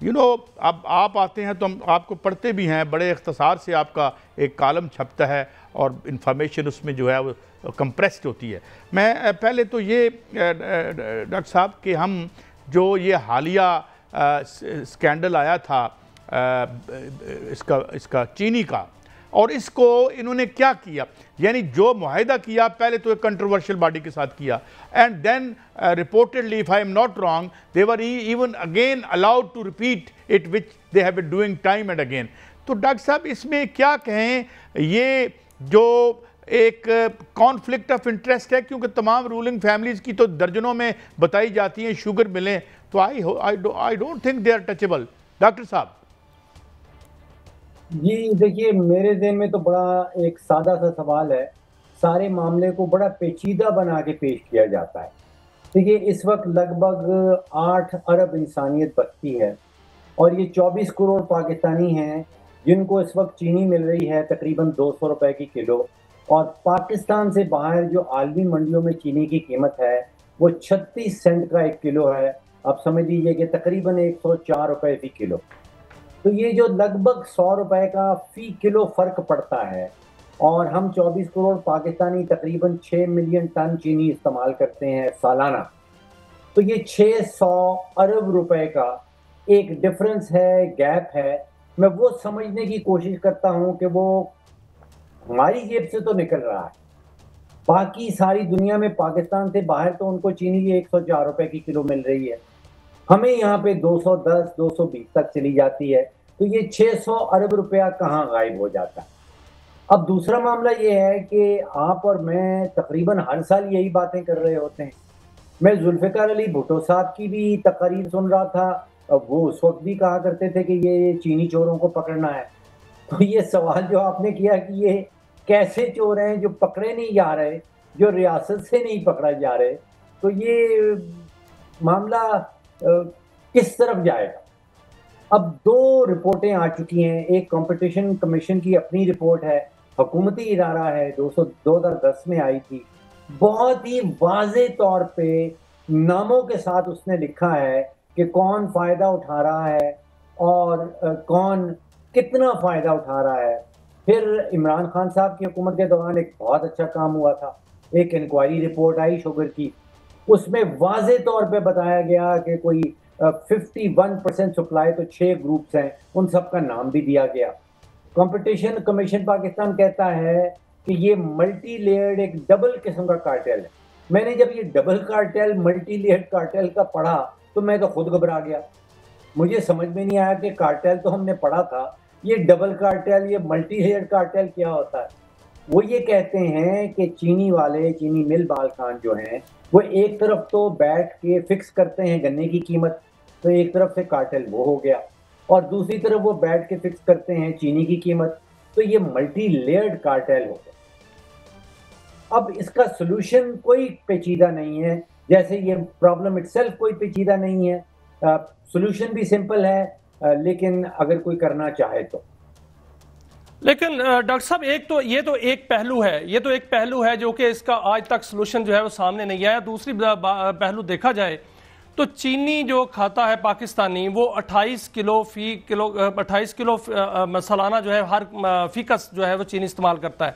اب آپ آتے ہیں تو ہم آپ کو پڑھتے بھی ہیں، بڑے اختصار سے آپ کا ایک کالم چھپتا ہے اور انفارمیشن اس میں جو ہے وہ کمپریسڈ ہوتی ہے۔ میں پہلے تو یہ ڈاکٹر صاحب کہ ہم جو یہ حالیہ سکینڈل آیا تھا اس کا چینی کا، اور اس کو انہوں نے کیا کیا، یعنی جو معاہدہ کیا پہلے تو ایک کنٹروورشل باڈی کے ساتھ کیا، and then reportedly if I am not wrong they were even again allowed to repeat it which they have been doing time and again۔ تو ڈاکٹر صاحب اس میں کیا کہیں، یہ جو ایک کانفلکٹ آف انٹرسٹ ہے، کیونکہ تمام رولنگ فیملیز کی تو درجنوں میں بتائی جاتی ہیں شوگر ملیں، تو I don't think they are touchable۔ Doctor صاحب جی دیکھیے، میرے ذہن میں تو بڑا ایک سادہ سا سوال ہے، سارے معاملے کو بڑا پیچیدہ بنا کے پیش کیا جاتا ہے۔ دیکھیے اس وقت لگ بھگ 8 ارب انسانیت بستی ہے، اور یہ 24 کروڑ پاکستانی ہیں جن کو اس وقت چینی مل رہی ہے تقریباً 200 روپے کی کلو، اور پاکستان سے باہر جو عالمی منڈیوں میں چینی کی قیمت ہے وہ 36 سینٹ کا 1 کلو ہے۔ آپ سمجھ لیجئے کہ تقریباً 104 روپے فی کلو۔ تو یہ جو لگ بھگ 100 روپے کا فی کلو فرق پڑتا ہے، اور ہم 24 کروڑ پاکستانی تقریباً 6 ملین ٹن چینی استعمال کرتے ہیں سالانہ، تو یہ 600 ارب روپے کا ایک ڈفرنس ہے، گیپ ہے۔ میں وہ سمجھنے کی کوشش کرتا ہوں کہ وہ ہماری جیب سے تو نکل رہا ہے، باقی ساری دنیا میں پاکستان سے باہر تو ان کو چینی 104 روپے کی کلو مل رہی ہے، ہمیں یہاں پہ 210 220 تک چلی جاتی ہے، تو یہ 600 ارب روپیہ کہاں غائب ہو جاتا ہے۔ اب دوسرا معاملہ یہ ہے کہ آپ اور میں تقریباً ہر سال یہی باتیں کر رہے ہوتے ہیں۔ میں ذوالفقار علی بھٹو صاحب کی بھی تقاریر سن رہا تھا، وہ اس وقت بھی کہا کرتے تھے کہ یہ چینی چوروں کو پکڑنا ہے۔ تو یہ سوال جو آپ نے کیا کہ یہ کیسے چور ہیں جو پکڑے نہیں جا رہے، جو ریاست سے نہیں پکڑا جا رہے، تو یہ معاملہ کس طرف جائے گا؟ اب 2 رپورٹیں آ چکی ہیں، ایک کمپٹیشن کمیشن کی اپنی رپورٹ ہے، حکومتی ادارہ ہے، 2010 میں آئی تھی، بہت ہی واضح طور پہ ناموں کے ساتھ اس نے لکھا ہے کہ کون فائدہ اٹھا رہا ہے اور کون کتنا فائدہ اٹھا رہا ہے۔ پھر عمران خان صاحب کی حکومت کے دوران ایک بہت اچھا کام ہوا تھا، ایک انکوائری رپورٹ آئی شوگر کی، اس میں واضح طور پہ بتایا گیا کہ کوئی 51% سپلائی تو 6 گروپس ہیں، ان سب کا نام بھی دیا گیا۔ کمپٹیشن کمیشن پاکستان کہتا ہے کہ یہ ملٹی لیئرڈ ایک ڈبل قسم کا کارٹیل ہے۔ میں نے جب یہ double cartel multi Laird cartel کا پڑھا تو میں تو خود گھبرا گیا، مجھے سمجھ میں نہیں آیا کہ کارٹیل تو ہم نے پڑھا تھا، یہ ڈبل کارٹیل، یہ ملٹی لیئرڈ کارٹیل کیا ہوتا ہے۔ وہ یہ کہتے ہیں کہ چینی والے، چینی مل مالکان جو ہیں، وہ ایک طرف تو بیٹھ کے فکس کرتے ہیں گنے کی قیمت، تو ایک طرف سے کارٹیل وہ ہو گیا، اور دوسری طرف وہ بیٹھ کے فکس کرتے ہیں چینی کی قیمت، تو یہ ملٹی لیئرڈ کارٹیل ہو گیا۔ اب اس کا سلوشن کوئی پیچیدہ نہیں ہے، جیسے یہ پرابلم اٹ سیلف کوئی پیچیدہ نہیں ہے، سلوشن بھی سمپل ہے، لیکن اگر کوئی کرنا چاہے تو۔ لیکن ڈاکٹر صاحب یہ تو ایک پہلو ہے جو کہ اس کا آج تک سلوشن جو ہے وہ سامنے نہیں آیا۔ دوسری پہلو دیکھا جائے تو چینی جو کھاتا ہے پاکستانی وہ 28 کلو سالانہ جو ہے ہر فیکس جو ہے وہ چینی استعمال کرتا ہے،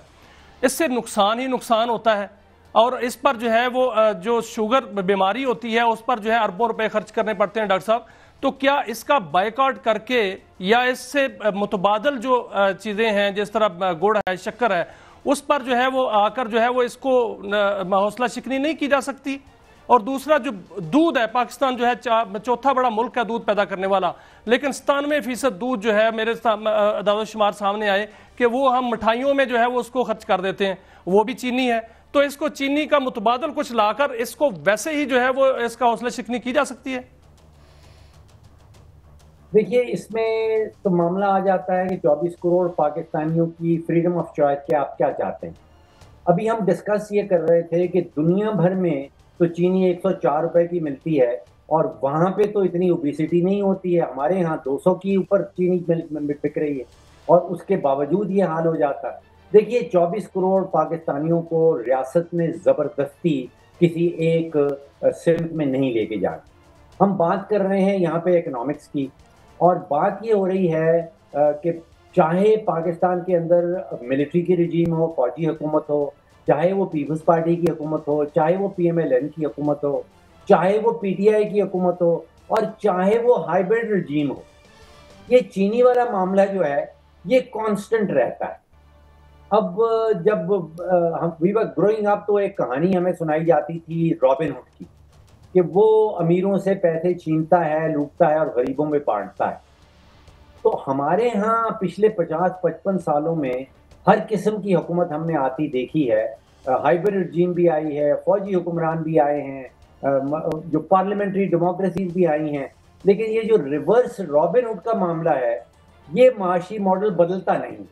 اس سے نقصان ہی نقصان ہوتا ہے، اور اس پر جو ہے وہ جو شوگر بیماری ہوتی ہے اس پر جو ہے اربوں روپے خرچ کرنے پڑتے ہیں۔ ڈاکٹر صاحب تو کیا اس کا بائیکاٹ کر کے یا اس سے متبادل جو چیزیں ہیں جس طرح گڑ ہے، شکر ہے، اس پر جو ہے وہ آ کر جو ہے وہ اس کو حوصلہ شکنی نہیں کی جا سکتی؟ اور دوسرا جو دودھ ہے، پاکستان جو ہے چوتھا بڑا ملک ہے دودھ پیدا کرنے والا، لیکن 97% دودھ جو ہے میرے اعداد و شمار سامنے آئے کہ وہ ہم مٹھائیوں میں جو ہے وہ اس کو خرچ کر دیتے ہیں، وہ بھی چینی ہے۔ تو اس کو چینی کا متبادل کچھ لا کر اس کو ویسے ہی جو ہے وہ اس کا حوصلہ شکنی کی جا سکتی ہے؟ دیکھیے اس میں تو معاملہ آ جاتا ہے کہ 24 کروڑ پاکستانیوں کی فریڈم آف چوائس کے آپ کیا چاہتے ہیں۔ ابھی ہم ڈسکس یہ کر رہے تھے کہ دنیا بھر میں تو چینی 104 روپے کی ملتی ہے، اور وہاں پہ تو اتنی اوبیسٹی نہیں ہوتی ہے، ہمارے ہاں 200 کی اوپر چینی بک رہی ہے، اور اس کے باوجود یہ حال ہو جاتا ہے۔ دیکھیے 24 کروڑ پاکستانیوں کو ریاست نے زبردستی کسی ایک سمت میں نہیں لے کے جانا۔ ہم بات کر رہے ہیں یہاں پہ اکنامکس کی، اور بات یہ ہو رہی ہے کہ چاہے پاکستان کے اندر ملٹری کی رجیم ہو، فوجی حکومت ہو، چاہے وہ پیپلز پارٹی کی حکومت ہو، چاہے وہ پی ایم ایل این کی حکومت ہو، چاہے وہ پی ٹی آئی کی حکومت ہو، اور چاہے وہ ہائیبرڈ رجیم ہو، یہ چینی والا معاملہ جو ہے یہ کانسٹنٹ رہتا ہے. اب جب وی ور گروئنگ اپ تو ایک کہانی ہمیں سنائی جاتی تھی رابن ہوڈ کی، کہ وہ امیروں سے پیسے چھینتا ہے، لوٹتا ہے اور غریبوں میں بانٹتا ہے. تو ہمارے ہاں پچھلے 50-55 سالوں میں ہر قسم کی حکومت ہم نے آتی دیکھی ہے. ہائیبرڈ رجیم بھی آئی ہے، فوجی حکمران بھی آئے ہیں، جو پارلیمنٹری ڈیموکریسیز بھی آئی ہیں، لیکن یہ جو ریورس رابن ہوڈ کا معاملہ ہے یہ معاشی ماڈل بدلتا نہیں.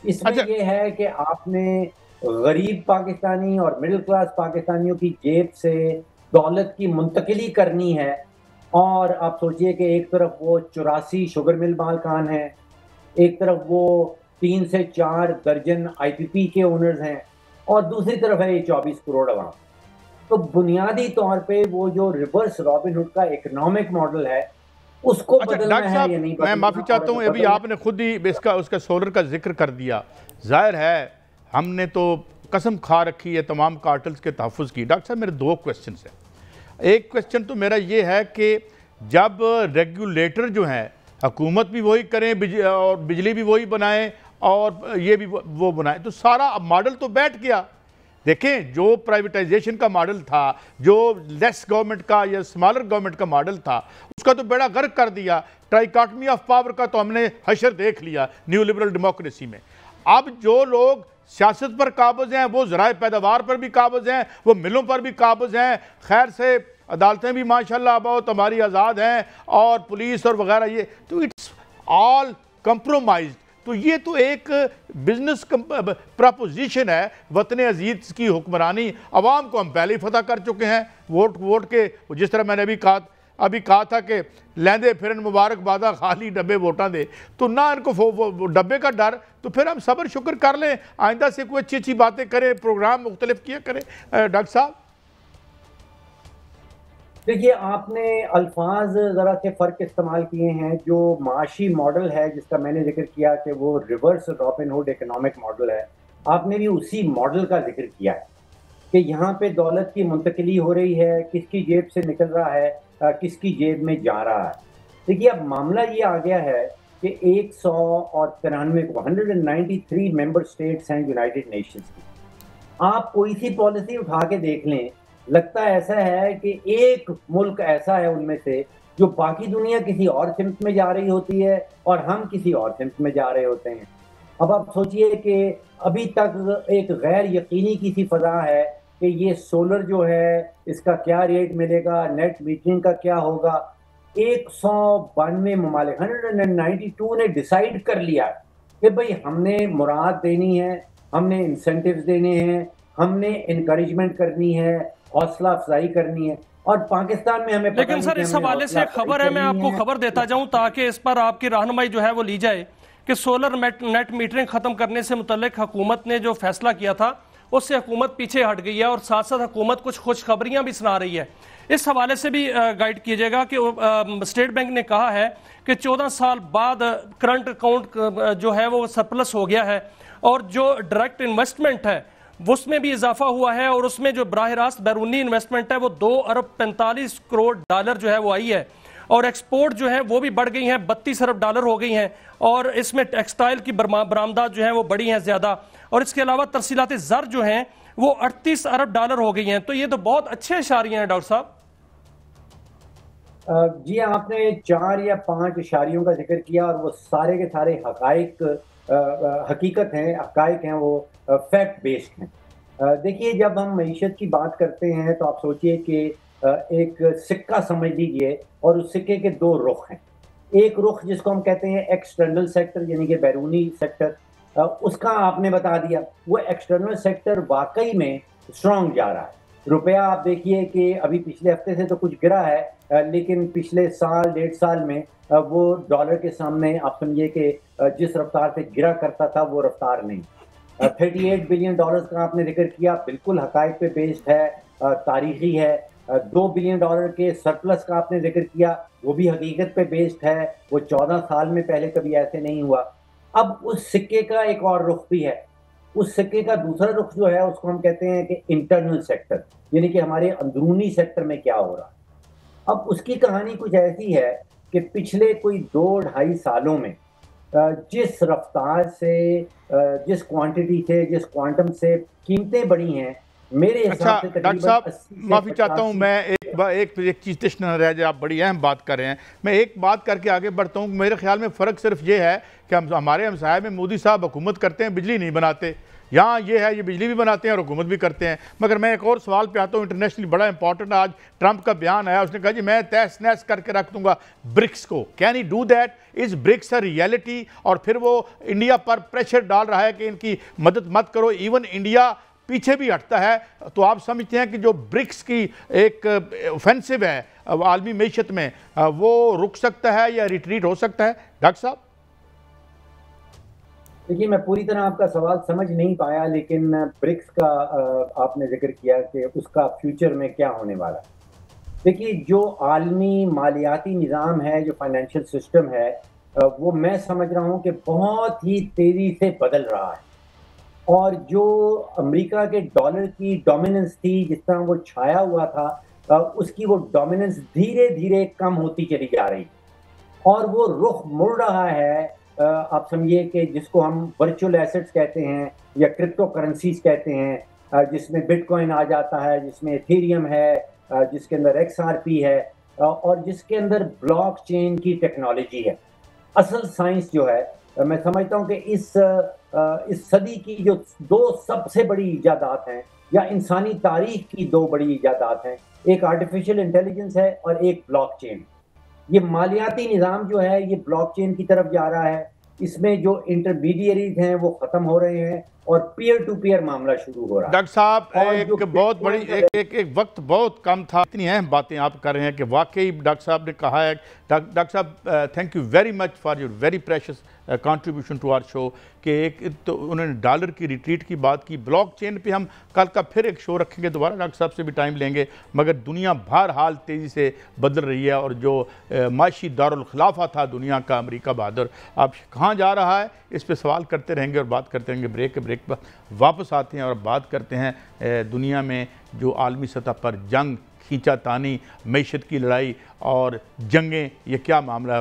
اس میں یہ ہے کہ آپ نے غریب پاکستانی اور مڈل کلاس پاکستانیوں کی جیب سے دولت کی منتقلی کرنی ہے، اور آپ سوچئے کہ ایک طرف وہ 84 شوگر مل مالکان ہیں، ایک طرف وہ 3 سے 4 درجن آئی پی پی کے اونرز ہیں، اور دوسری طرف ہے یہ 24 کروڑ عوام. تو بنیادی طور پہ وہ جو ریورس رابن ہوڈ کا اکنامک ماڈل ہے اس کو بدلنا ہے یا نہیں بدلنا. میں معافی چاہتا ہوں، ابھی آپ نے خود ہی اس کا سولر کا ذکر کر دیا. ظاہر ہے ہم نے تو قسم کھا رکھی ہے تمام کارٹلز کے تحفظ کی. ڈاکٹر صاحب میرے 2 کویسچنز ہیں. ایک کویسچن تو میرا یہ ہے کہ جب ریگولیٹر جو ہیں حکومت بھی وہی کریں اور بجلی بھی وہی بنائیں اور یہ بھی وہ بنائیں، تو سارا ماڈل تو بیٹھ گیا. دیکھیں جو پرائیویٹائزیشن کا ماڈل تھا، جو لیس گورنمنٹ کا یا سمالر گورنمنٹ کا ماڈل تھا، اس کا تو بیڑا غرق کر دیا. ٹرائیکاٹمی آف پاور کا تو ہم نے حشر دیکھ لیا نیو لبرل ڈیموکریسی میں. اب جو لوگ سیاست پر قابض ہیں وہ ذرائع پیداوار پر بھی قابض ہیں، وہ ملوں پر بھی قابض ہیں. خیر سے عدالتیں بھی ماشاءاللہ بہت ہماری آزاد ہیں، اور پولیس اور وغیرہ، یہ تو اٹس آل کمپرومائزڈ. تو یہ تو ایک بزنس پراپوزیشن ہے. وطن عزیز کی حکمرانی، عوام کو ہم پہلے ہی فتح کر چکے ہیں ووٹ کے. جس طرح میں نے ابھی کہا تھا کہ لیندے پھرن مبارک بادہ خالی ڈبے ووٹاں دے، تو نہ ان کو ڈبے کا ڈر. تو پھر ہم صبر شکر کر لیں، آئندہ سے کوئی اچھی اچھی باتیں کریں، پروگرام مختلف کیا کریں. ڈاکٹر صاحب دیکھیے، آپ نے الفاظ ذرا سے فرق استعمال کیے ہیں. جو معاشی ماڈل ہے جس کا میں نے ذکر کیا کہ وہ reverse Robin Hood economic model ہے، آپ نے بھی اسی ماڈل کا ذکر کیا ہے کہ یہاں پہ دولت کی منتقلی ہو رہی ہے، کس کی جیب سے نکل رہا ہے، کس کی جیب میں جا رہا ہے. دیکھیے اب معاملہ یہ آ گیا ہے کہ 193 ممبر سٹیٹس ہیں یونائٹڈ نیشنز کی. آپ کوئی سی پالیسی اٹھا کے دیکھ لیں، لگتا ایسا ہے کہ ایک ملک ایسا ہے ان میں سے جو باقی دنیا کسی اور سمت میں جا رہی ہوتی ہے اور ہم کسی اور سمت میں جا رہے ہوتے ہیں. اب آپ سوچئے کہ ابھی تک ایک غیر یقینی کسی فضا ہے کہ یہ سولر جو ہے اس کا کیا ریٹ ملے گا، نیٹ میٹرنگ کا کیا ہوگا. 192 ممالک 192 نے ڈیسائیڈ کر لیا کہ بھئی ہم نے مراد دینی ہے، ہم نے انسینٹیوز دینے ہیں، ہم نے انکریجمنٹ کرنی ہے، حوصلہ افزائی کرنی ہے. اور پاکستان میں ہمیں لیکن سر اس حوالے سے خبر ہے، میں آپ کو خبر دیتا جاؤں تاکہ اس پر آپ کی رہنمائی جو ہے وہ لی جائے، کہ سولر نیٹ میٹرنگ ختم کرنے سے متعلق حکومت نے جو فیصلہ کیا تھا اس سے حکومت پیچھے ہٹ گئی ہے، اور ساتھ ساتھ حکومت کچھ خوشخبریاں بھی سنا رہی ہے. اس حوالے سے بھی گائیڈ کیجئے گا کہ اسٹیٹ بینک نے کہا ہے کہ 14 سال بعد کرنٹ اکاؤنٹ جو ہے وہ سرپلس ہو گیا ہے، اور جو ڈائریکٹ انویسٹمنٹ ہے اس میں بھی اضافہ ہوا ہے، اور اس میں جو براہ راست بیرونی انویسٹمنٹ ہے وہ 2 ارب 45 کروڑ ڈالر جو ہے وہ آئی ہے، اور ایکسپورٹ جو ہے وہ بھی بڑھ گئی ہیں، 32 ارب ڈالر ہو گئی ہیں، اور اس میں ٹیکسٹائل کی برآمدات جو ہیں وہ بڑی ہیں زیادہ، اور اس کے علاوہ ترسیلات زر جو ہیں وہ 38 ارب ڈالر ہو گئی ہیں. تو یہ تو بہت اچھے اشاریہ ہیں ڈاکٹر صاحب. جی آپ نے 4 یا 5 اشاریوں کا ذکر کیا، اور وہ سارے کے سارے حقیقت ہیں، حقائق ہیں، وہ فیکٹ بیسڈ ہیں. دیکھیے جب ہم معیشت کی بات کرتے ہیں تو آپ سوچئے کہ ایک سکہ سمجھ لیجئے، اور اس سکے کے 2 رخ ہیں. ایک رخ جس کو ہم کہتے ہیں ایکسٹرنل سیکٹر، یعنی کہ بیرونی سیکٹر، اس کا آپ نے بتا دیا. وہ ایکسٹرنل سیکٹر واقعی میں اسٹرانگ جا رہا ہے. روپیہ آپ دیکھیے کہ ابھی پچھلے ہفتے سے تو کچھ گرا ہے، لیکن پچھلے سال 1.5 سال میں وہ ڈالر کے سامنے آپ سمجھیے کہ جس رفتار سے گرا کرتا تھا وہ رفتار نہیں. 38 بلین ڈالرز کا آپ نے ذکر کیا، بالکل حقائق پہ بیسڈ ہے، تاریخی ہے. 2 بلین ڈالر کے سرپلس کا آپ نے ذکر کیا، وہ بھی حقیقت پہ بیسڈ ہے، وہ 14 سال میں پہلے کبھی ایسے نہیں ہوا۔ اب اس سکے کا ایک اور رخ بھی ہے، اس سکے کا دوسرا رخ جو ہے اس کو ہم کہتے ہیں کہ انٹرنل سیکٹر، یعنی کہ ہمارے اندرونی سیکٹر میں کیا ہو رہا ہے۔ اب اس کی کہانی کچھ ایسی ہے کہ پچھلے کوئی 2-2.5 سالوں میں جس رفتار سے، جس کوانٹٹی سے، جس کوانٹم سے قیمتیں بڑھی ہیں، میرے اچھا حساب سے ڈاکٹر تقریباً صاحب 80 سے معافی چاہتا ہوں، 85۔ میں ایک چیز تشن نہ رہ جائے، آپ بڑی اہم بات کر رہے ہیں، میں ایک بات کر کے آگے بڑھتا ہوں۔ میرے خیال میں فرق صرف یہ ہے کہ ہمارے ہمسائے میں مودی صاحب حکومت کرتے ہیں، بجلی نہیں بناتے، یہاں یہ ہے یہ بجلی بھی بناتے ہیں اور حکومت بھی کرتے ہیں۔ مگر میں ایک اور سوال پہ آتا ہوں، انٹرنیشنلی بڑا امپورٹنٹ، آج ٹرمپ کا بیان آیا، اس نے کہا جی میں تہس نہس کر کے رکھ دوں گا برکس کو۔ Can he do that? Is BRICS a reality? اور پھر وہ انڈیا پر پریشر ڈال رہا ہے کہ ان کی مدد مت کرو، ایون انڈیا پیچھے بھی ہٹتا ہے۔ تو آپ سمجھتے ہیں کہ جو برکس کی ایک اوفینسو ہے عالمی معیشت میں، وہ رک سکتا ہے یا ریٹریٹ ہو سکتا ہے؟ ڈاکٹر صاحب دیکھیے، میں پوری طرح آپ کا سوال سمجھ نہیں پایا، لیکن برکس کا آپ نے ذکر کیا کہ اس کا فیوچر میں کیا ہونے والا ہے۔ دیکھیے، جو عالمی مالیاتی نظام ہے، جو فائنینشیل سسٹم ہے، وہ میں سمجھ رہا ہوں کہ بہت ہی تیزی سے بدل رہا ہے، اور جو امریکہ کے ڈالر کی ڈومیننس تھی، جس طرح وہ چھایا ہوا تھا، اس کی وہ ڈومیننس دھیرے دھیرے کم ہوتی چلی جا رہی ہے، اور وہ رخ مڑ رہا ہے۔ آپ سمجھیے کہ جس کو ہم ورچوئل ایسٹس کہتے ہیں یا کرپٹو کرنسیز کہتے ہیں، جس میں بٹ کوائن آ جاتا ہے، جس میں ایتھیریم ہے، جس کے اندر XRP ہے، اور جس کے اندر بلاک چین کی ٹیکنالوجی ہے۔ اصل سائنس جو ہے، میں سمجھتا ہوں کہ اس صدی کی جو 2 سب سے بڑی ایجادات ہیں، یا انسانی تاریخ کی 2 بڑی ایجادات ہیں، ایک آرٹیفیشل انٹیلیجنس ہے اور ایک بلاک چین۔ یہ مالیاتی نظام جو ہے یہ بلاک چین کی طرف جا رہا ہے، اس میں جو انٹرمیڈیریز ہیں وہ ختم ہو رہے ہیں اور پیئر ٹو پیئر معاملہ شروع ہو رہا ہے۔ ڈاکٹر صاحب اور جو ایک بہت بڑی ایک وقت بہت کم تھا، اتنی اہم باتیں آپ کر رہے ہیں کہ واقعی ڈاکٹر صاحب نے کہا ہے۔ ڈاکٹر صاحب thank you very much for your very precious contribution to our show, کہ ایک تو انہوں نے ڈالر کی ریٹریٹ کی بات کی، بلاک چین پہ ہم کل کا پھر ایک شو رکھیں گے دوبارہ، ڈاکٹر صاحب سے بھی ٹائم لیں گے۔ مگر دنیا بہرحال تیزی سے بدل رہی ہے، اور جو معاشی دارالخلافہ تھا دنیا کا، امریکہ بہادر اب کہاں جا رہا ہے، اس پہ سوال کرتے رہیں گے اور بات کرتے رہیں گے۔ بریک پر واپس آتے ہیں اور بات کرتے ہیں دنیا میں جو عالمی سطح پر جنگ، کھینچا تانی، معیشت کی لڑائی اور جنگیں، یہ کیا معاملہ ہے۔